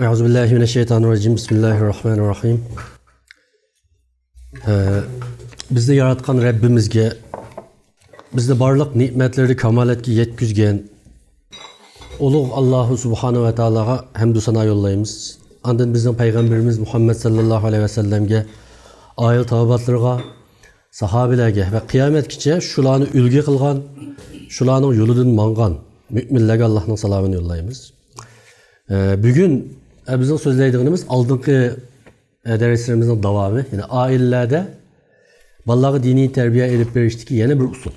Euzubillahimineşşeytanirracim. Bismillahirrahmanirrahim. Bizni yaratgan Rabbimizge, bizni barliq nimetleri kamaletga yetkizgen ulug' Alloh subhanahu va taologa hamd sana yollaymiz. Andan bizning payg'ambarimiz Muhammad sallallohu alayhi va sallamga, oyil tavobatlarga, sahobalarga va qiyomatgacha shularni ulgi qilgan, shularning yo'lidan mangan mu'minlarga Allohning salomini yollaymiz. Bugün bizim sözleydiğimiz aldığımız derslerimizin devamı. Yani ailelerde balağı dini terbiye edip veriştik yeni bir usul.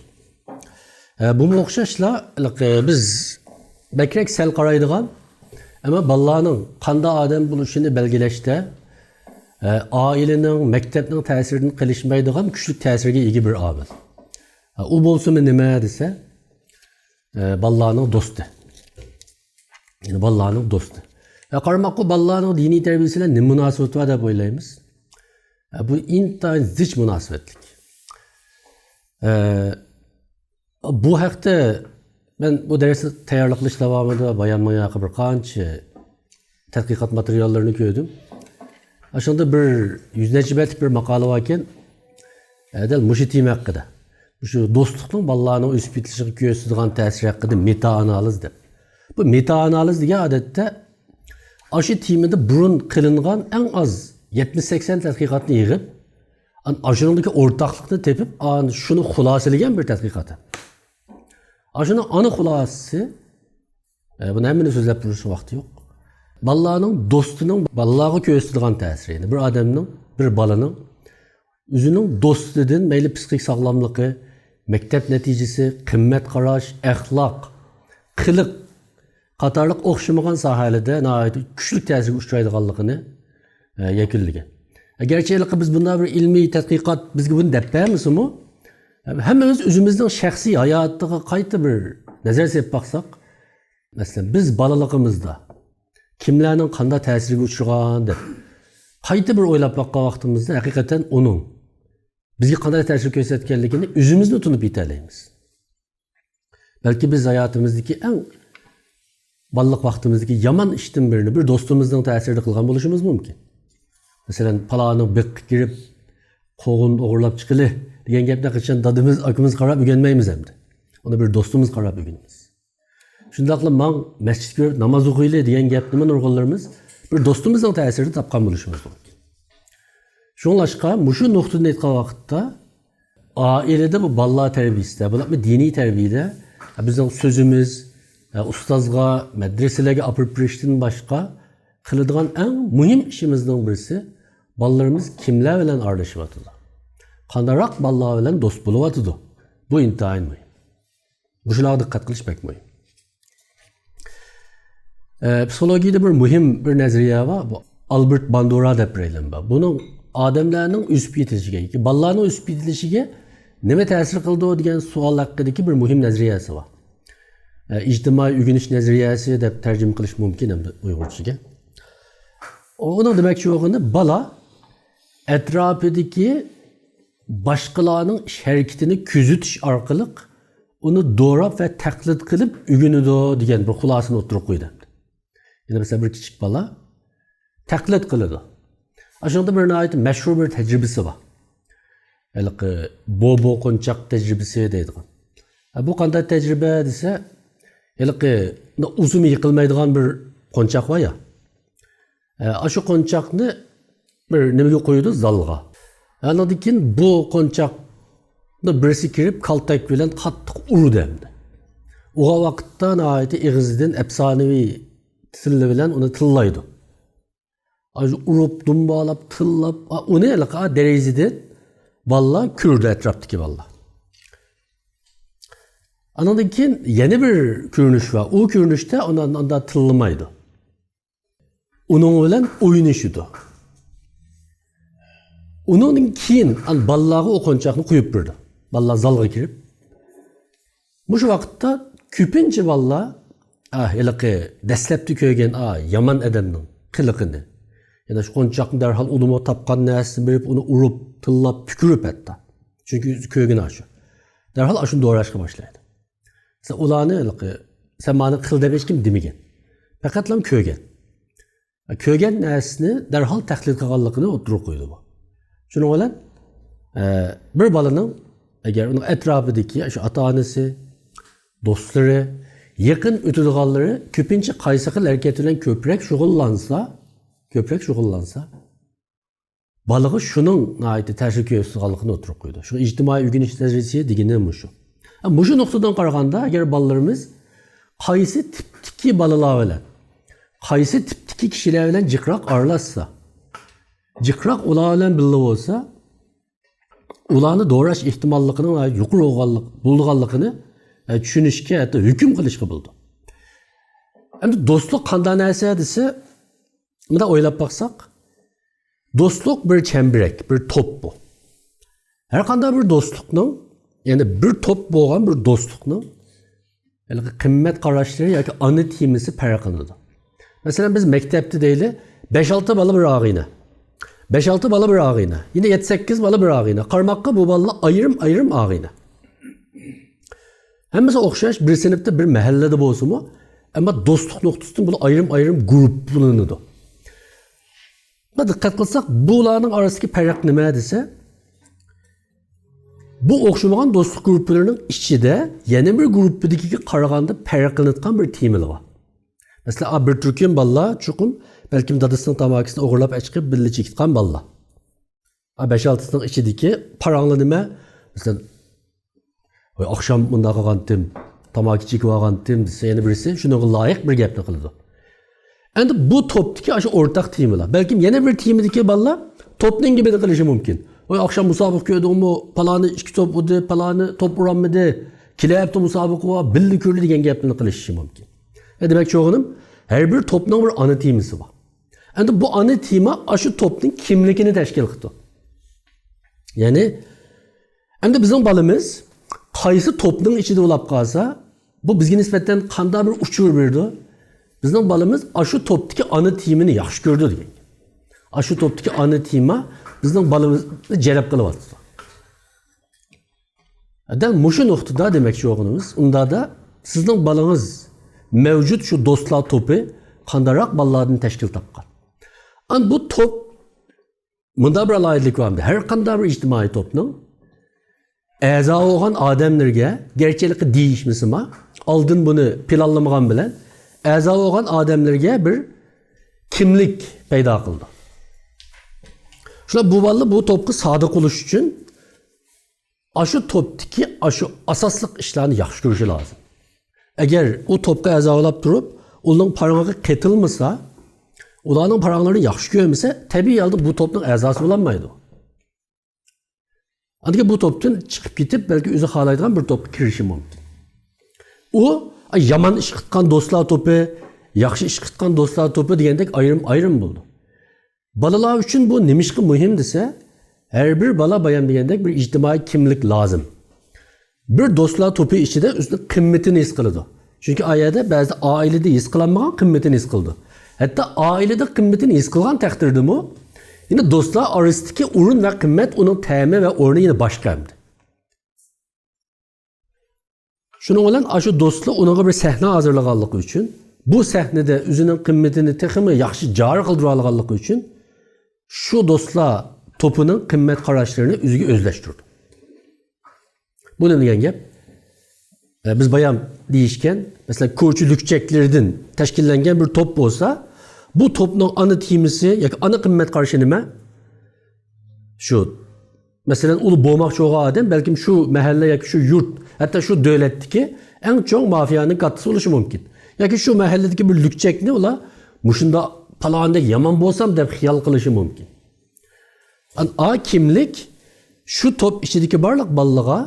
Bu muhşaşla biz bekrek sel karaydıgan ama balağının kanda adem buluşunu belgeleşte ailenin, mektepnin təsirinin qilishmaydigan küçük təsirge egi bir amil. O bolsun mu nime dese balağının dostu. Yani balağının dostu. Qarmakku ballarning diniy tarbiyasiga nima munosabat bor deb o'ylaymiz. Bu intayin zich munosabatlik. Bu haqda ben bu darsni tayyorlik qilish davomida bayanmaya bir qancha tadqiqot materiallarini ko'rdim. Aşağıda bir yüzlerce betlik bir maqola var ekan, dal mushu tema haqida. Shu do'stlikning ballarning o'sib ketishiga ko'rsatadigan ta'siri haqida meta-analiz deb. Bu meta-analiz degan odatda aşı timinde burun kılıngan en az 70-80 tədqiqatını yığıp, aşırındaki ortaklıkını tepip, şunu xulaselagan bir tədqiqatı. Aşının ana xulası, bunu hemini sözlep duruşun vakti yok. Ballarının dostunun ballağı köstürgen təsiri, bir adamın, bir balanın, özünün dost dedin, meyli psikik sağlamlığı, mektep neticesi, kımmet qaraş, əxlaq, qılıq, qatarlıq oxşamagan sahalada küçlük təsirga uchraydiganligini yakunlagan. Gerçeklikle biz bundan bir ilmiy tadqiqot bizga buni deb bermisimi? Hammamiz o'zimizning shaxsiy hayotiga qayta bir nazar solib baqsak, masalan biz bolaligimizda kimlarning qanday ta'siriga uchragan deb qayta bir o'ylab boqqan vaqtimizda haqiqatan uning bizga qanday ta'sir ko'rsatganligini o'zimizni tunib yetalaymiz. Balki biz hayotimizdagi eng ballık vaktimizdeki yaman işten birini bir dostumuzdan tesirde kılgan buluşumuz mümkün. Mesela palanın bek girip koğun oğurlap çıkılı diyen gepne kaçan dadımız akımız karab ügenmeyimiz hem de. Ona bir dostumuz karab ügenimiz. Şimdi aklı man mescid görüp namaz okuyla diyen gepnemen orgullarımız bir dostumuzdan tesirde tapkan buluşumuz mümkün. Şunun aşka muşu noktadan etken vakitte ailede bu ballığa terbiyesi de, bu dini terbiyede bizim sözümüz, ustazga, medreselerge apırpırıştın başka kılıdığan en mühim işimizden birisi ballarımız kimler bilen arlaşıvatıdı. Kandarak ballar bilen dost buluvatıdı. Bu intihain mühim. Bu şuna dikkat kılış pek mühim. Psikolojide bir mühim bir nezriye var. Bu Albert Bandura depreylem var. Bunun adamlarının üsp yetilişige, ballarının üsp yetilişige neme tesir kıldığı diyen sual hakkındaki bir mühim nezriyesi var. İctimai ügünüş nezriyesi de tercüme kılış mümkün hem de Uygurçaga. Onun demek ki olduğunda bala etrafındaki başkalarının hareketini küzütüş arkalık onu doğrap ve taklit kılıp ügünüdü diyen bir xulasını oturup koydu. Yani mesela bir küçük bala taklit kılıdı. Aşağıda bir ait meşhur bir tecrübesi var. Yani bobo konçak tecrübesi deydi. Bu kadar tecrübe ise uzun yıkılmaydıgan bir konçak var ya. Şu konçakni bir nimege koydu zalga. Anladıkin bu konçakni birisi kirip kaltak bilen qattiq urdu emdi. O vaqtdan ait ig'izdan efsanevi tili bilen onu tillaydı. Urup dumbalap tillab onu dereziden valla kürdü etraftaki valla. Anladığın yeni bir görünüş var. O görünüşte ondan tıllamaydı. Onun bilen oynayışıydı. Onun keyin ballağı o konçakını koyup birdi. Ballağı zalga girip. Bu şu vakitte küpince ballağı deslepti köygen yaman edemnin kılıkını. Yani şu konçakını derhal uluma tapkan nesini verip onu urup, tıllap, pükürüp etti. Çünkü köygen aşı. Derhal aşın doğraşka başlaydı. Ulanı sen bana kıl demek kim demigen. Fakat lan köygen. Kögen nəsini dərhal təhlil qılğanlığını oturuq qoydu bu. Şunun bilan bir balanın əgər onun ətrafındakı şu ata-anası, dostları, yakın ötüdüğanları köpünçe qaysı xil hərəkət bilan köprək şug'ullansa, balığı şunun naiti təşkil etdiğanlığını oturuq qoydu. Şu ictimai öyrəniş dərəcəsi degəni muşu. Muşu noktadan qaraganda əgər balalarımız qaysı tipdiki balalar bilan, qaysı tipdiki kişiler bilan jiqroq aralashsa, jiqroq ular bilan birga bo'lsa, ularni doğrash ehtimolligining yuqori bo'lganligini tushunishga, hatto hukm qilishga bo'ldi. Endi do'stlik qanday narsa desa, bunda o'ylab baqsaq, do'stlik bir chambirak, bir top bu. Har qanday bir do'stlikning, ya'ni bir top bo'lgan bir do'stlikning qimmat qarashlari yoki ana temisi farq qiladi. Masalan, biz maktabda deyli 5-6 bola bir og'ayna. 5-6 bola bir og'ayna. Yine 7-8 bola bir og'ayna. Qarmoqqa bu bolalar ayrim og'ayna. Hammasi o'xshash bir sinfda bir mahallada bo'lsa-mu, ammo do'stlik nuqtasidan bu ayrim guruh bo'linadi. Buna diqqat qilsak, bularning orasidagi farq nima desa, bu o'xshamagan do'stlik guruhlarining ichida yana bir guruhdagiga qaraganda farqlanadigan bir temalar bor. Mesela bir Türk'ün balla çuqum belki dadısının tamakisini o'g'irlab chiqib birga chekitgan balla. 5-6'sının içideki paranlı nima? Mesela akşam bunda qilgandim, tamaki chekib olgandim desa yana birisi shunga loyiq bir gapni qiladi. Endi bu topdagi shu o'rtaq temalar. Balki yana bir temadagi balla topning gibini qilishi mumkin. Akşam musobaqa ko'rdingmi, palani 2 top urdi, palani top uranmadi, kelayapti musobaqa va birga ko'rdi degan gapni qilishi mumkin. Demek çoğunum her bir topning bir ana temisi var. Endi bu ana tema şu topning kimligini tashkil qildi. Yani endi bizning balamiz qaysi topning ichida bo'lib qolsa, bu bizga nisbatan qanday bir uchur berdi. Bizning balamiz şu topdagi ana temini yaxshi ko'rdi degan. Şu topdagi ana tema bizning balamizni jalb qilyapti. Adam mushu nuqtada demek çoğunumuz, unda da sizning balangiz mevcut şu dostlar topu qandaroq balalardan tashkil topgan. An bu top bunda bir alayidlik var. Her qanday bir ijtimoiy topning a'zo bo'lgan odamlarga gerçeklik deyishmisimi, oldin buni planlamagan bilan a'zo bo'lgan odamlarga bir kimlik paydo qildi. Shuna bu balla bu topga sodiq bo'lish uchun shu topdagi shu asosliq ishlarni yaxshi ko'rishi lozim. Eğer o topga a'zolab turib, ularning parog'iga ketilmasa, ularning parog'larini yaxshi ko'rmasa, tabiiy holda bu topning a'zosi bo'lolmaydi. Andiki bu topdan chiqib ketib, balki o'zi xohlaydigan bir topga kirishi mumkin. U yomon ish qilgan do'stlar to'pi, yaxshi ish qilgan do'stlar to'pi degandek ayrim bo'ldi. Balalar uchun bu nimishqa muhim desa, her bir bala bayan degandek bir ijtimoiy kimlik lozim. Bir do'stlar to'pi ichida o'zining qimmatini his qiladi. Chunki oyada ba'zi oilada his qilinmagan qimmatini his qildi. Hatto oilada qimmatini his qilgan taqdirdami, yine do'stlar orasidagi o'rin va qimmat uning ta'mi va o'rni yana boshqa hamdi. Shuning bilan shu do'stlar unga bir sahna hozirlaganligi uchun, bu sahnada o'zining qimmatini texmi yaxshi joriy qildira olganligi uchun shu do'stlar to'pining qimmat qarashlarini o'ziga o'zlashtirdi. Bu ne degan gap? Biz bayan deyishgan, mesela ko'rchilikchaklardan tashkillangan bir top bo'lsa, bu topning ana temisi yoki ana qimmat qarashi nima? Shu. Masalan, ulu bo'lmoqchi bo'lgan odam balkim shu mahalla yoki shu yurt, hatto shu davlatdagi eng chong mafiyaning kattasi bo'lishi mumkin. Yoki shu mahalladagi bir lukchakni ular mushunda palondek yomon bo'lsam deb xiyol qilishi mumkin. Kimlik shu top ichidagi barliq bolalarga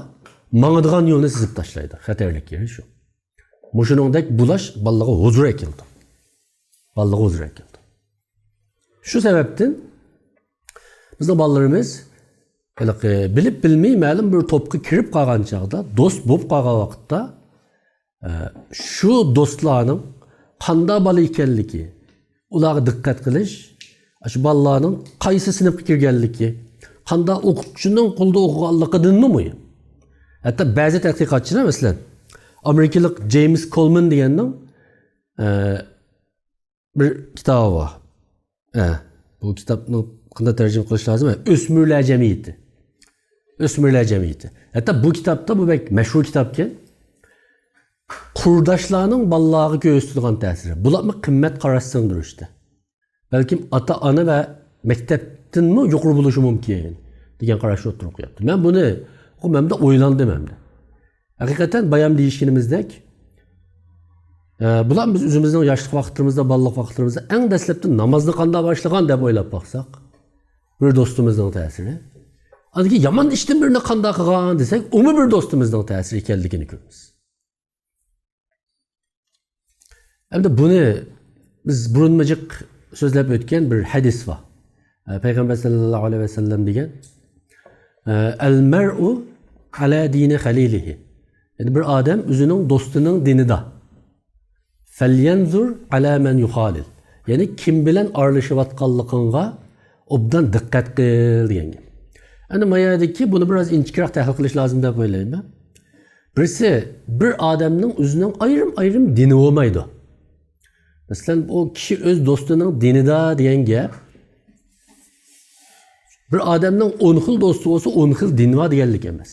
mangadigan yo'lni sizib tashlaydi. Xatarlik yeri shu. Mushuningdek bulash bolalarga huzur keldi. Bolalarga huzur keldi. Shu sababdan bizning bolalarimiz bilib bilmay ma'lum bir topga kirib qolgan chaqda, do'st bo'lib qolgan vaqtda shu do'stlarning qanday bola ekanligi, ularga diqqat qilish, shu bolalarning qaysi sinfga kirganligi, qanday o'qituvchining qo'lida o'qiganligidanmi muhim. Hatta ba'zi tadqiqotchilar masalan Amerikalik James Coleman deganning bir kitobi bor. Bu kitapni qanday tarjima qilish lozim? O'smirlar jamiyati. O'smirlar jamiyati. Hatta bu kitapta bu bek mashhur kitapken qurdoshlarning ballog'i ko'rsatadigan ta'siri. Bularni qimmat qarashsangdir işte. Balkim ota-ona va maktabdanmi yuqori bo'lishi mumkin degan qarashni o'tirib qo'yapti. Men buni o'qimamda o'ylandim hamda. Haqiqatan bayam deyishganimizdek bular biz o'zimizning yoshlik vaqtimizda, balalik vaqtlarimizda eng dastlabda namozni qanday boshlagan deb o'ylab baqsaq, bir do'stimizning ta'siri. Adiki yomon ishdan birini qanday qilgan desak, umi bir do'stimizning ta'siri ekanligini ko'ramiz. Hamda buni biz burunmajiq so'zlab o'tgan bir hadis bor. Payg'ambar sallallohu alayhi vasallam degan al-mar'u ala dini khalilihi. Yani bir adam o'zining do'stining dinida. Felyanzur ala men yukhalil. Yani kim bilen aralashayotganligingga obdan diqqat qil degan gap. Ana mayadagi bunu biraz inchikroq tahlil qilish lozim deb o'ylayman. Birisi bir odamning o'zining ayrim dini bo'lmaydi. Masalan, o kişi öz do'stining dinida degan gap bir odamning 10 xil do'sti bo'lsa 10 xil dini bor deganlik emas.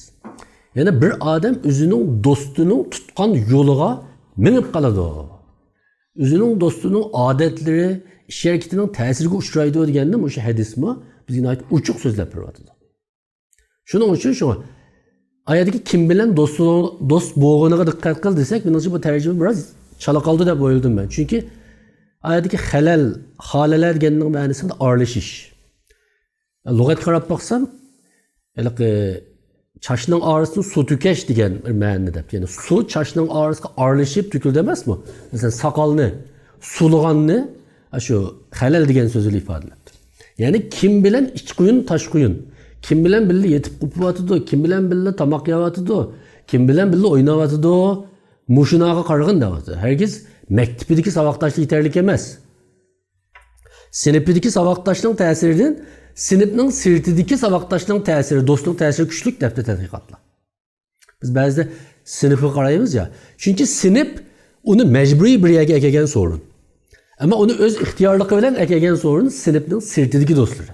Yani bir odam o'zining do'stining tutgan yo'liga minib qoladi. O'zining do'stining odatlari, ish harakatining ta'siriga uchraydi deganni o'sha hadismi bizga aytib uchuq so'zlab beryapti. Shuning uchun shu oyatdagi kim bilan do'st bo'lganiga diqqat qil desak, menimcha bu tarjima biroz chala qoldi deb o'yladim men. Chunki oyatdagi halalar deganning ma'nosida aralashish. Lug'atga qarab baqsam, çaşның arasını su tükeş degan bir ma'noda. Yani su çaşның arasına aralashib tükildi emasmi? Mesela sakalını, suluğanını şu halal degan so'z bilan ifodalayapti. Yani kim bilan iç quyun, taş quyun, kim bilan birga yetib qo'pyatıdı, kim bilan birga tamoq yawatıdı, kim bilan birga o'ynawatıdı, mushunaga qarag'in deyapti. Herkes maktabidagi saboqdoshlik yetarli emas. Sinfidagi saboqdoshning ta'siridan sinfning sirtidagi saboqdoshning ta'siri, do'stning ta'siri kuchli debdi tadqiqotlar. Biz ba'zida sinfga qaraymiz ya. Chunki sinf uni majburiy bir yerga ekegan sorun. Ama onu öz ixtiyorligi bilan ekegan sorun sinfning sirtidagi do'stlari.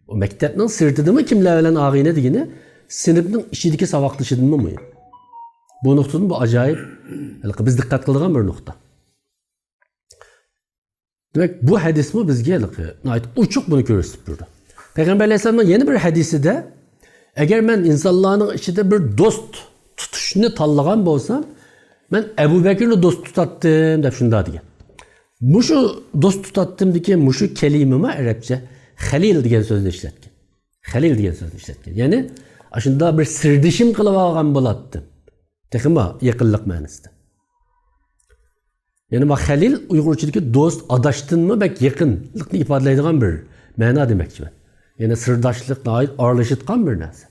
O maktabning sirtidimi kimlar bilan og'ina degani sinfning ichidagi saboqdoshidanmi muhim. Bu nuqtadan bu ajoyib biz diqqat qiladigan bir nuqta. Demek bu hadismi bizga uchuq buni ko'rsatib turdi. Peygamber Aleyhisselam'ın yeni bir hadisinde eğer ben insanların içinde bir dost tutuşunu tanlagan bolsam ben Ebu Bekir'ni dost tutattım deb şunda degan. Muşu dost tutattım degan muşu kelimemi Arapça halil degan so'zni ishlatgan. Halil degan so'zni ishlatgan. Ya'ni shunda bir sirdishim qilib olgan bo'ladi. Texma yaqinlik ma'nosida. Yani bu halil Uyg'urchadagi do'st, adashtinmi bak yaqinlikni ifodalaydigan bir ma'no demoqchi men. Yani sırdaşlıkla ait aralashitgan bir narsa.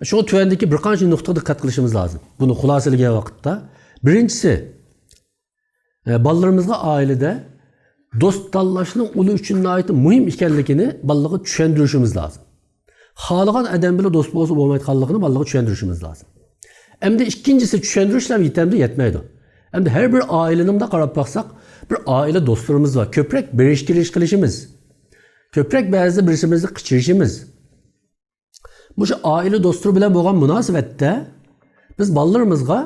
Şu tuvandagi bir qancha nuqtaga diqqat qilishimiz lozim. Buni xulosalagan vaqtda birinchisi bolalarimizga oilada do'st tanlashning ular uchun ait muhim ekanligini bolalarga tushuntirishimiz lozim. Xohlagan odam bilan do'st bo'lsa bo'lmaydiganligini bolalarga tushuntirishimiz lozim. Endi ikkinchisi tushuntirishlar yetamdi yetmaydi. Endi har bir ailening da qarab baqsaq, bir aile do'stlarimiz var. Ko'proq berish-kelish qilishimiz. Köprek ba'zida birimizni qichirishimiz. Bu aile dostları bilan bo'lgan munosabatda biz bolalarimizga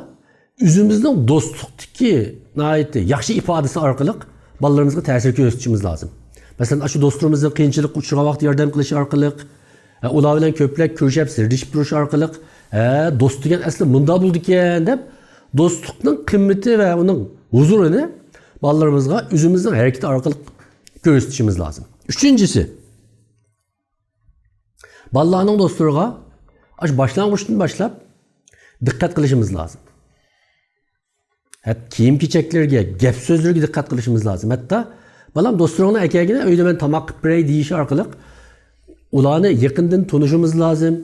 o'zimizning do'stlikdagi nihoyatda yaxshi ifodasi orqali bolalarimizga ta'sir ko'rsatishimiz lozim. Masalan, shu do'stlarimizning qiyinchilikka uchragan vaqt yordam qilish orqali, ular bilan ko'plab ko'rishib, sirdishib turish orqali, do'st degan asli bunda bo'ldi ekan deb do'stlikning qimmati va uning huzurini bolalarimizga o'zimizning harakati orqali ko'rsatishimiz lozim. Üçüncüsü, bolalarning do'stlariga boshlang'uchdan boshlab diqqat qilishimiz lozim. Kiyim-kechaklarga, gap so'zlarga diqqat qilishimiz lozim. Hatto balam do'stlaringni akagina uyda men tomoq qilib beray deyish orqali ularni yaqindan tanishimiz lozim.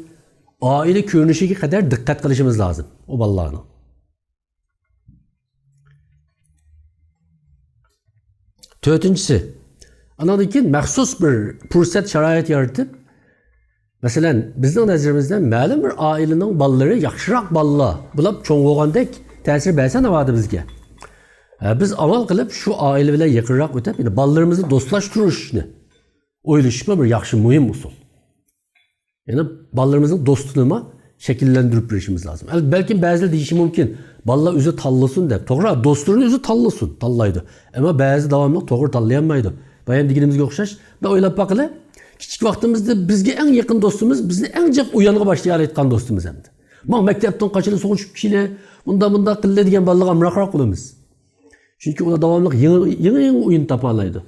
Oila ko'rinishiga qadar diqqat qilishimiz lozim o bolalarni. To'rtinchisi, anadan keyin maxsus bir fursat sharoit yaratib, masalan, bizning nazarimizda ma'lum bir oilaning bolalari yaxshiroq bolalar bo'lib cho'ng bo'lgandek ta'sir bersa navodi bizga. Biz amal qilib shu aile bilan yaqinroq o'tib, yani balalarimizni do'stlashtirishni o'ylashga bir yaxshi muhim usul. Yani balalarımızın dostluğuna şekillendirip verişimiz lazım. Belki bazıları deyişi mümkün. Balla özü tallasın de. Doğru, dostluğunu özü tallasın, tallaydı. Ama bazı devamlı doğru tallayamaydı. Bayan diginimizge okşaş. Ben oylap bakılı. Küçük vaktimizde bizge en yakın dostumuz, bizni en çok uyanığa başlayan etkan dostumuz hem de. Bak mektepten kaçılı soğuşup kişiyle bunda kılle diyen ballağa mırakrak olumuz. Çünkü ona devamlı yeni oyun tapalaydı.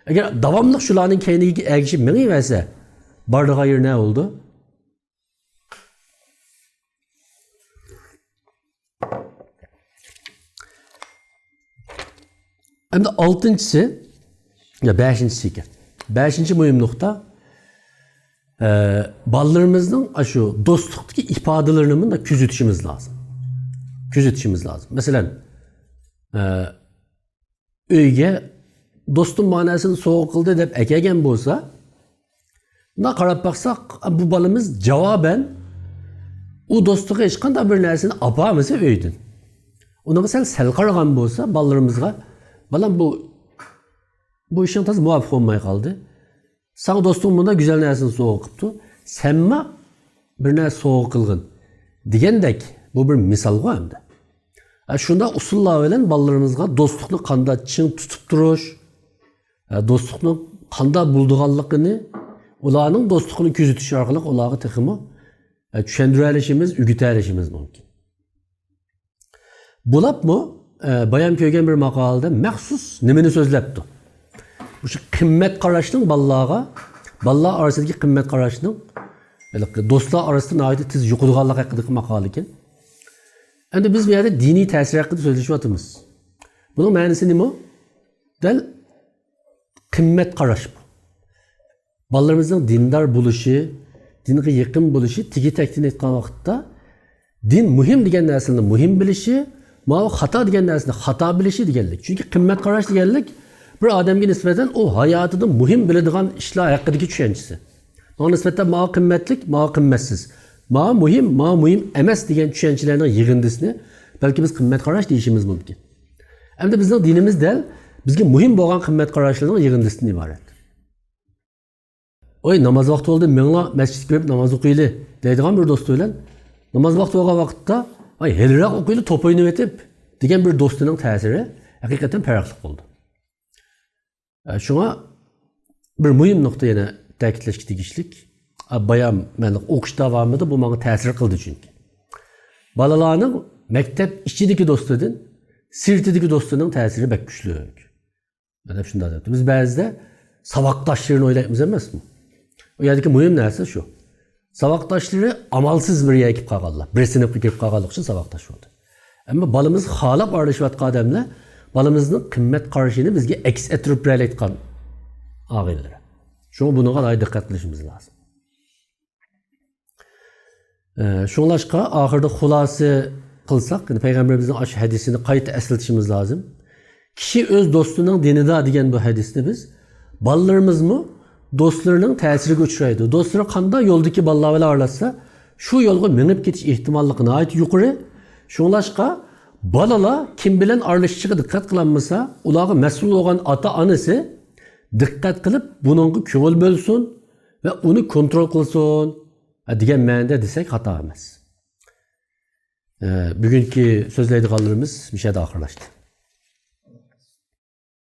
Eğer devamlı şuların kendine ergişip meni verse, bardağı hayır ne oldu? Hem de altıncısı, ya beşincisi ki. Beşinci mühim nokta, ballarımızın şu dostluktaki ifadelerini de küzütüşümüz lazım. Küzütüşümüz lazım. Mesela, öyge dostun manasını soğuk kıldı deyip ekegen bolsa, buna qarab baksak, bu balımız cevaben o dostluğa hiç qanday bir narsani apamasa öydün. Ona sen sel qaragan bolsa ballarımızga, balam bu işin taz muvafiq olmay qaldı. Sana dostun bunda güzel narsani soğuk qıptı. Senma bir narsa soğuk qılgın. Degandek bu bir misal go hamda. Şunda usullar bilen ballarımızga dostlukni qanday çiң tutup turuş, dostlukni qanday bulduğanligini, ularning dostluğunu küzütüş arqali ularga texmi tushuntirishimiz, ügütärişimiz mümkün. Bulapmı? Bayan köygen bir makalada məxsus nimeni sözlepdi. Bu şu qimmat qarashning ballar arasidagi qimmat qarashning dostlar arasida nihoyat tez yo'qolganligi haqidagi maqola ekan. Endi biz bu yerda diniy ta'sir haqida so'zlashyapmiz. Buning ma'nosi nima? Dal qimmat qarash bu. Ballarımızın dindar buluşu, dinge yakın buluşu, tigi tektin etken vakitte din mühim degen narsani mühim bilişi, ma'u hata degen narsani hata bilişi deganlik. Çünkü qimmat qarash deganlik bir odamga nisbatan o hayotida mühim biladigan ishlar haqidagi tushunchasi. Ona nisbatan ma'u qimmatlik, ma'u qimmatsiz. Ma'u mühim emas degan tushunchalarning yig'indisini balki biz qimmat qarash deyishimiz mumkin. Endi bizning dinimiz dal bizga muhim bo'lgan qimmat qarashlarning yig'indisidan iborat. Oy namaz vakti oldu, menla mescid girip namaz okuyla deydigan bir dostu bilen namaz vakti olgan vakitte ay helirak okuyla top oynayıp etip degen bir dostunun tesiri hakikaten peraklık oldu. Şuna bir mühim nokta yine ta'kidlashga tegishlik. Bayan menlik o'qish davomida bu menga ta'sir qildi çünkü. Balalarning maktab ichidagi dostidan sirtidagi dostining ta'siri bek kuchli. Mana shunday debdi. Biz ba'zida saboqdoshlarni o'ylaymiz emasmi? O yerdeki mühim narsa şu. Savaqtaşları amalsız bir yere ekip qalganlar. Bir sinifga kirib qalganlik uchun savaqtaş oldu. Ama balımız xalab aralashayotgan odamlar balımızning qimmat qarashini bizga aks ettirib berayotgan og'aylar. Shunga bunga alohida diqqat qilishimiz lozim. Shunlashqa oxirida xulosa qilsak, payg'ambarimizning ash hadisini qayta eslatishimiz lozim. Kishi o'z do'stining dinida degan bu hadisni biz balalarımızmı dostlarının tesiriga uchraydi. Dostları qanday yo'ldagi balalar bilan aralashsa, shu yo'lga minib ketish ehtimolliqi nihoyat yuqori. Shunlashqa balalar kim bilan aralashishiga diqqat qilinmasa, ularga mas'ul bo'lgan ota-onasi diqqat qilib buningga ko'ngil bo'lsin va uni kontrol qilsin degan ma'noda desak xato emas. Bugungi so'zlaydiganlarimiz mishada oxirlashdi.